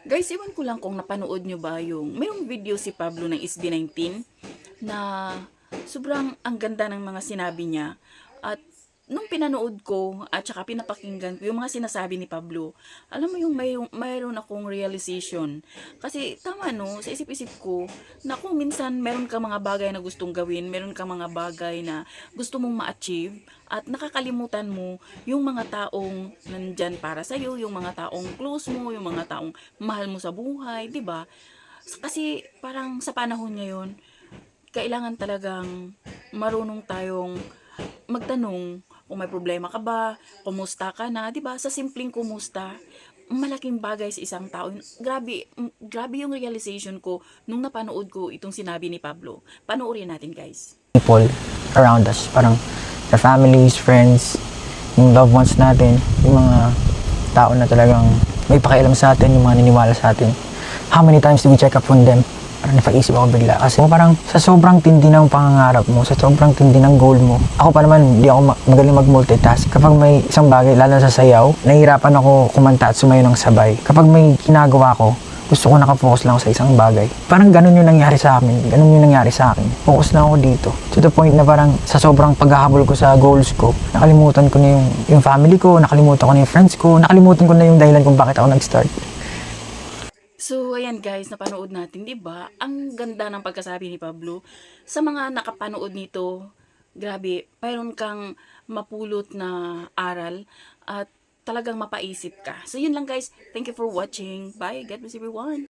Guys, iwan ko lang kung napanood nyo ba yung mayroong video si Pablo ng SB19 na sobrang ang ganda ng mga sinabi niya. At nung pinanood ko at saka pinapakinggan ko yung mga sinasabi ni Pablo, alam mo yung mayroon akong realization. Kasi tama no, sa isip-isip ko na kung minsan meron ka mga bagay na gustong gawin, meron ka mga bagay na gusto mong ma-achieve at nakakalimutan mo yung mga taong nandyan para sa'yo, yung mga taong close mo, yung mga taong mahal mo sa buhay, 'di ba? Kasi parang sa panahon ngayon, kailangan talagang marunong tayong magtanong kung may problema ka ba, kumusta ka na, 'di ba? Sa simpleng kumusta, malaking bagay sa isang tao. Grabe, grabe yung realization ko nung napanood ko itong sinabi ni Pablo. Panoorin natin, guys. People around us, parang the families, friends, yung loved ones natin, yung mga tao na talagang may pakialam sa atin, yung mga niniwala sa atin. How many times do we check up on them? Parang napaisip ako bigla. Kasi parang sa sobrang tindi ng pangangarap mo, sa sobrang tindi ng goal mo. Ako pa naman, hindi ako magaling mag-multitask. Kapag may isang bagay, lalo na sa sayaw, nahihirapan ako kumanta at sumayo ng sabay. Kapag may ginagawa ko, gusto ko nakafocus lang ako sa isang bagay. Parang ganun yung nangyari sa amin. Ganun yung nangyari sa akin. Focus lang ako dito. To the point na parang sa sobrang paghahabol ko sa goals ko, nakalimutan ko na yung family ko, nakalimutan ko na yung friends ko, nakalimutan ko na yung dahilan kung bakit ako nag-start. So, ayan guys, napanood natin, 'di ba? Ang ganda ng pagkasabi ni Pablo. Sa mga nakapanood nito, grabe, mayroon kang mapulot na aral at talagang mapaisip ka. So, yun lang guys. Thank you for watching. Bye. God bless everyone.